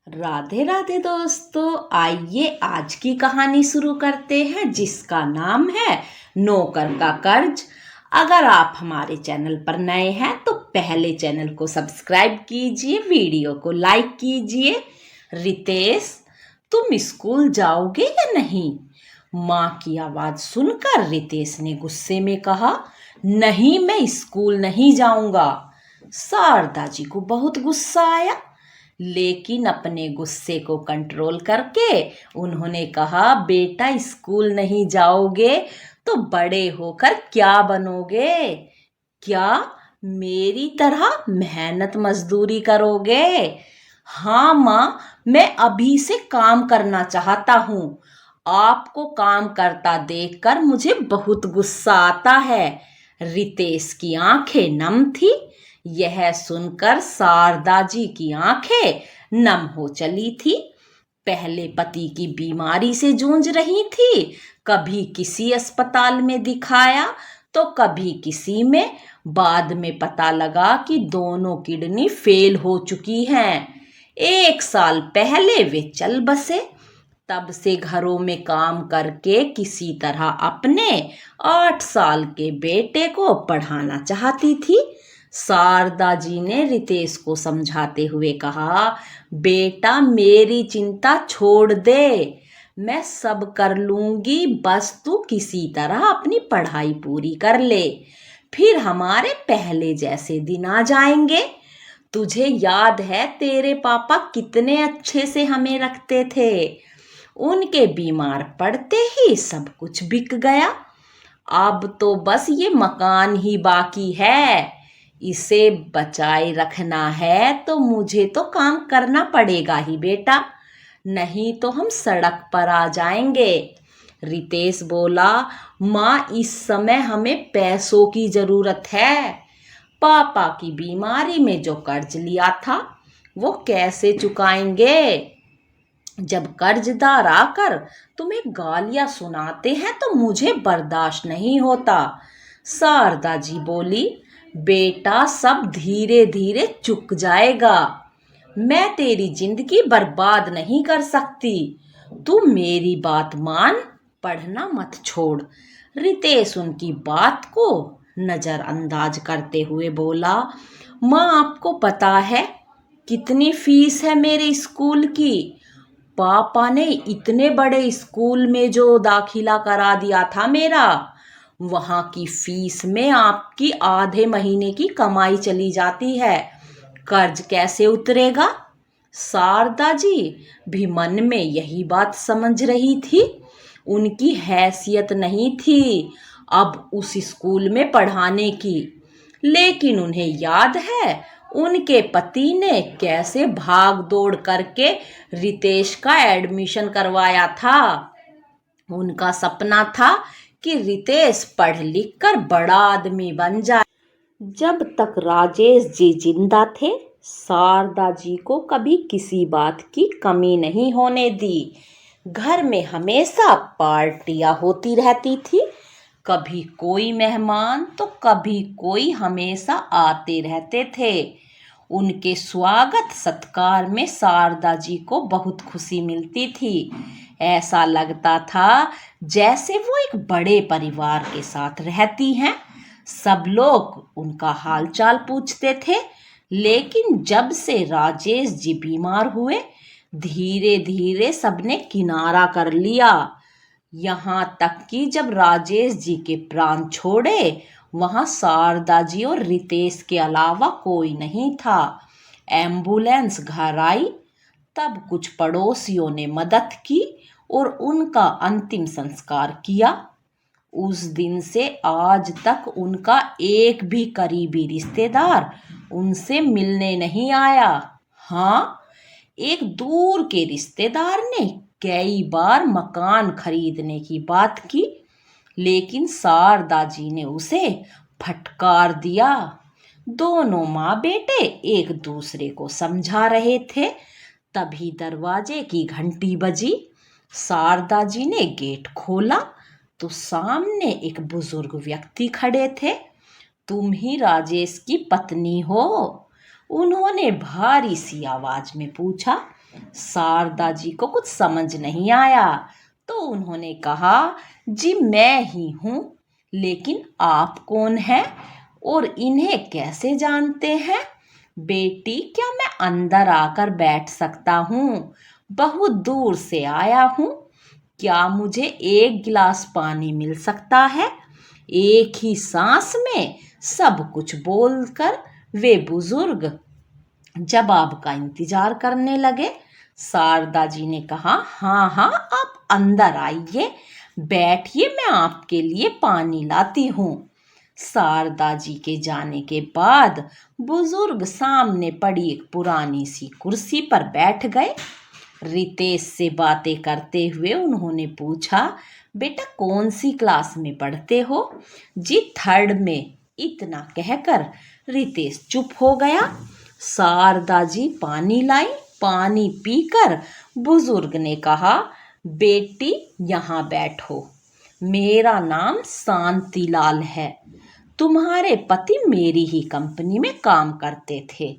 राधे राधे दोस्तों, आइए आज की कहानी शुरू करते हैं जिसका नाम है नौकर का कर्ज। अगर आप हमारे चैनल पर नए हैं तो पहले चैनल को सब्सक्राइब कीजिए, वीडियो को लाइक कीजिए। रितेश, तुम स्कूल जाओगे या नहीं? माँ की आवाज सुनकर रितेश ने गुस्से में कहा, नहीं, मैं स्कूल नहीं जाऊंगा। शारदा जी को बहुत गुस्सा आया, लेकिन अपने गुस्से को कंट्रोल करके उन्होंने कहा, बेटा स्कूल नहीं जाओगे तो बड़े होकर क्या बनोगे? क्या मेरी तरह मेहनत मजदूरी करोगे? हाँ माँ, मैं अभी से काम करना चाहता हूँ। आपको काम करता देखकर मुझे बहुत गुस्सा आता है। रितेश की आंखें नम थी। यह सुनकर शारदा जी की आंखें नम हो चली थी। पहले पति की बीमारी से जूझ रही थी, कभी किसी अस्पताल में दिखाया तो कभी किसी में। बाद में पता लगा कि दोनों किडनी फेल हो चुकी हैं। 1 साल पहले वे चल बसे। तब से घरों में काम करके किसी तरह अपने 8 साल के बेटे को पढ़ाना चाहती थी। शारदा जी ने रितेश को समझाते हुए कहा, बेटा मेरी चिंता छोड़ दे, मैं सब कर लूंगी, बस तू किसी तरह अपनी पढ़ाई पूरी कर ले, फिर हमारे पहले जैसे दिन आ जाएंगे। तुझे याद है तेरे पापा कितने अच्छे से हमें रखते थे? उनके बीमार पड़ते ही सब कुछ बिक गया। अब तो बस ये मकान ही बाकी है, इसे बचाए रखना है तो मुझे तो काम करना पड़ेगा ही बेटा, नहीं तो हम सड़क पर आ जाएंगे। रितेश बोला, माँ इस समय हमें पैसों की जरूरत है। पापा की बीमारी में जो कर्ज लिया था वो कैसे चुकाएंगे? जब कर्जदार आकर तुम्हें गालियां सुनाते हैं तो मुझे बर्दाश्त नहीं होता। शारदा जी बोली, बेटा सब धीरे धीरे चुक जाएगा, मैं तेरी जिंदगी बर्बाद नहीं कर सकती, तू मेरी बात मान, पढ़ना मत छोड़। रितेश उनकी बात को नजरअंदाज करते हुए बोला, माँ आपको पता है कितनी फीस है मेरे स्कूल की? पापा ने इतने बड़े स्कूल में जो दाखिला करा दिया था मेरा, वहां की फीस में आपकी आधे महीने की कमाई चली जाती है, कर्ज कैसे उतरेगा? शारदा जी भी मन में यही बात समझ रही थी। उनकी हैसियत नहीं थी अब उस स्कूल में पढ़ाने की, लेकिन उन्हें याद है उनके पति ने कैसे भाग दौड़ करके रितेश का एडमिशन करवाया था। उनका सपना था कि रितेश पढ़ लिख कर बड़ा आदमी बन जाए। जब तक राजेश जी जिंदा थे, शारदा जी को कभी किसी बात की कमी नहीं होने दी। घर में हमेशा पार्टियां होती रहती थी, कभी कोई मेहमान तो कभी कोई, हमेशा आते रहते थे। उनके स्वागत सत्कार में शारदा जी को बहुत खुशी मिलती थी। ऐसा लगता था जैसे वो एक बड़े परिवार के साथ रहती हैं। सब लोग उनका हालचाल पूछते थे, लेकिन जब से राजेश जी बीमार हुए, धीरे धीरे सबने किनारा कर लिया। यहाँ तक कि जब राजेश जी के प्राण छोड़े, वहां शारदा जी और रितेश के अलावा कोई नहीं था। एम्बुलेंस घर आई, तब कुछ पड़ोसियों ने मदद की और उनका अंतिम संस्कार किया। उस दिन से आज तक उनका एक भी करीबी रिश्तेदार उनसे मिलने नहीं आया। हाँ, एक दूर के रिश्तेदार ने कई बार मकान खरीदने की बात की, लेकिन शारदा जी ने उसे फटकार दिया। दोनों माँ बेटे एक दूसरे को समझा रहे थे, तभी दरवाजे की घंटी बजी। शारदा जी ने गेट खोला तो सामने एक बुजुर्ग व्यक्ति खड़े थे। तुम ही राजेश की पत्नी हो? उन्होंने भारी सी आवाज में पूछा। शारदा जी को कुछ समझ नहीं आया, तो उन्होंने कहा, जी मैं ही हूँ, लेकिन आप कौन हैं और इन्हें कैसे जानते हैं? बेटी, क्या मैं अंदर आकर बैठ सकता हूँ? बहुत दूर से आया हूँ। क्या मुझे एक गिलास पानी मिल सकता है? एक ही सांस में सब कुछ बोलकर वे बुजुर्ग जवाब का इंतजार करने लगे। शारदा जी ने कहा, हाँ हाँ, आप अंदर आइए, बैठिए, मैं आपके लिए पानी लाती हूँ। शारदा जी के जाने के बाद बुजुर्ग सामने पड़ी एक पुरानी सी कुर्सी पर बैठ गए। रितेश से बातें करते हुए उन्होंने पूछा, बेटा कौन सी क्लास में पढ़ते हो? जी थर्ड में। इतना कहकर रितेश चुप हो गया। शारदा जी पानी लाई। पानी पीकर बुजुर्ग ने कहा, बेटी यहाँ बैठो, मेरा नाम शांतिलाल है। तुम्हारे पति मेरी ही कंपनी में काम करते थे।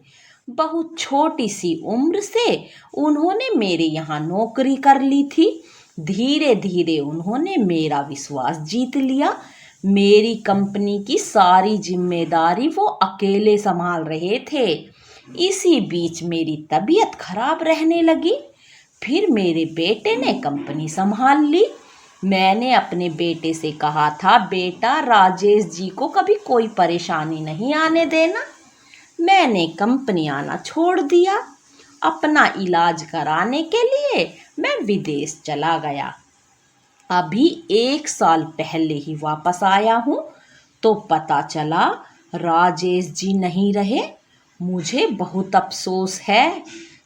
बहुत छोटी सी उम्र से उन्होंने मेरे यहाँ नौकरी कर ली थी। धीरे धीरे उन्होंने मेरा विश्वास जीत लिया। मेरी कंपनी की सारी जिम्मेदारी वो अकेले संभाल रहे थे। इसी बीच मेरी तबीयत खराब रहने लगी। फिर मेरे बेटे ने कंपनी संभाल ली। मैंने अपने बेटे से कहा था, बेटा राजेश जी को कभी कोई परेशानी नहीं आने देना। मैंने कंपनी आना छोड़ दिया। अपना इलाज कराने के लिए मैं विदेश चला गया। अभी 1 साल पहले ही वापस आया हूँ, तो पता चला राजेश जी नहीं रहे। मुझे बहुत अफसोस है।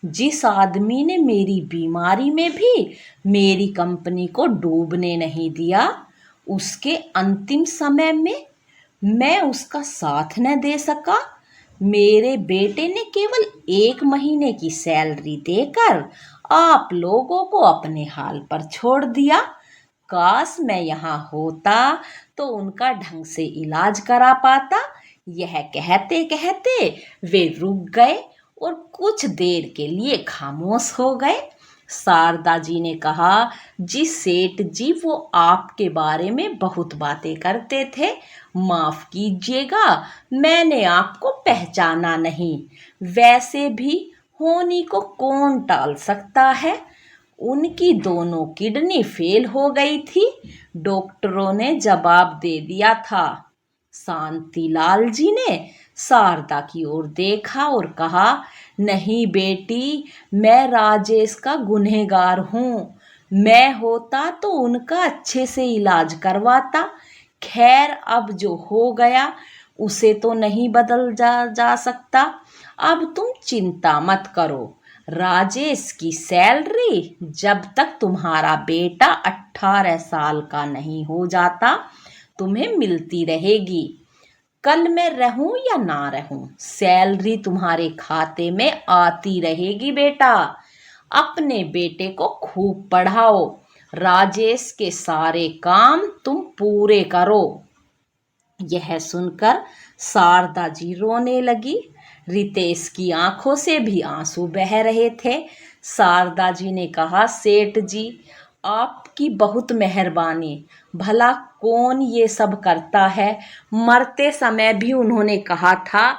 जिस आदमी ने मेरी बीमारी में भी मेरी कंपनी को डूबने नहीं दिया, उसके अंतिम समय में मैं उसका साथ न दे सका। मेरे बेटे ने केवल 1 महीने की सैलरी देकर आप लोगों को अपने हाल पर छोड़ दिया। काश मैं यहाँ होता तो उनका ढंग से इलाज करा पाता। यह कहते कहते वे रुक गए और कुछ देर के लिए खामोश हो गए। शारदा जी ने कहा, जी सेठ जी, वो आपके बारे में बहुत बातें करते थे। माफ कीजिएगा, मैंने आपको पहचाना नहीं। वैसे भी होनी को कौन टाल सकता है। उनकी दोनों किडनी फेल हो गई थी, डॉक्टरों ने जवाब दे दिया था। शांतिलाल जी ने शारदा की ओर देखा और कहा, नहीं बेटी, मैं राजेश का गुनहगार हूँ। मैं होता तो उनका अच्छे से इलाज करवाता। खैर, अब जो हो गया उसे तो नहीं बदल जा सकता। अब तुम चिंता मत करो। राजेश की सैलरी जब तक तुम्हारा बेटा 18 साल का नहीं हो जाता तुम्हें मिलती रहेगी। कल मैं रहूं या ना रहूं, सैलरी तुम्हारे खाते में आती रहेगी। बेटा, अपने बेटे को खूब पढ़ाओ। राजेश के सारे काम तुम पूरे करो। यह सुनकर शारदा जी रोने लगी। रितेश की आंखों से भी आंसू बह रहे थे। शारदा जी ने कहा, सेठ जी, आपकी बहुत मेहरबानी। भला कौन ये सब करता है? मरते समय भी उन्होंने कहा था,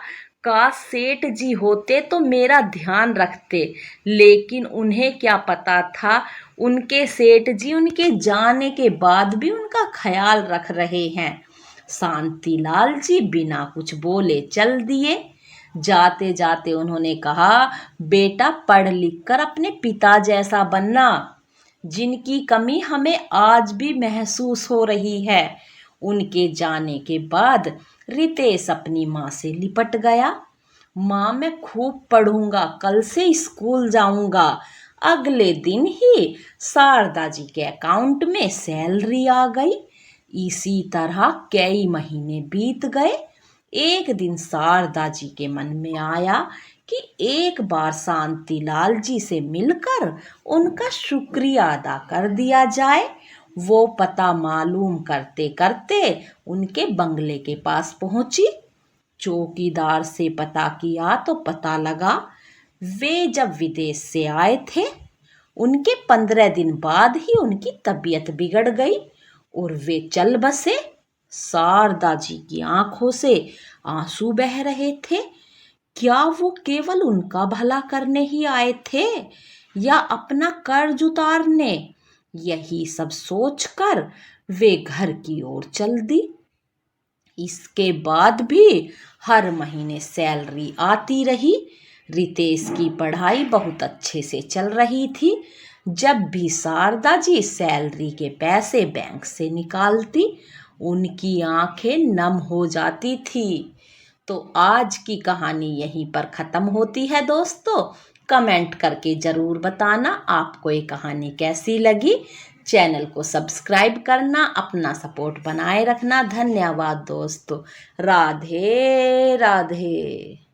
काश सेठ जी होते तो मेरा ध्यान रखते। लेकिन उन्हें क्या पता था, उनके सेठ जी उनके जाने के बाद भी उनका ख्याल रख रहे हैं। शांतिलाल जी बिना कुछ बोले चल दिए। जाते जाते उन्होंने कहा, बेटा पढ़ लिख कर अपने पिता जैसा बनना, जिनकी कमी हमें आज भी महसूस हो रही है। उनके जाने के बाद रितेश अपनी माँ से लिपट गया। माँ, मैं खूब पढ़ूंगा, कल से स्कूल जाऊंगा। अगले दिन ही शारदा जी के अकाउंट में सैलरी आ गई। इसी तरह कई महीने बीत गए। एक दिन शारदा जी के मन में आया कि एक बार शांतिलाल जी से मिलकर उनका शुक्रिया अदा कर दिया जाए। वो पता मालूम करते करते उनके बंगले के पास पहुंची। चौकीदार से पता किया तो पता लगा वे जब विदेश से आए थे, उनके 15 दिन बाद ही उनकी तबीयत बिगड़ गई और वे चल बसे। शारदा जी की आंखों से आंसू बह रहे थे। क्या वो केवल उनका भला करने ही आए थे या अपना कर्ज उतारने? यही सब सोचकर वे घर की ओर चल दी। इसके बाद भी हर महीने सैलरी आती रही। रितेश की पढ़ाई बहुत अच्छे से चल रही थी। जब भी शारदा जी सैलरी के पैसे बैंक से निकालती, उनकी आंखें नम हो जाती थी। तो आज की कहानी यहीं पर ख़त्म होती है दोस्तों। कमेंट करके ज़रूर बताना आपको ये कहानी कैसी लगी। चैनल को सब्सक्राइब करना, अपना सपोर्ट बनाए रखना। धन्यवाद दोस्तों। राधे राधे।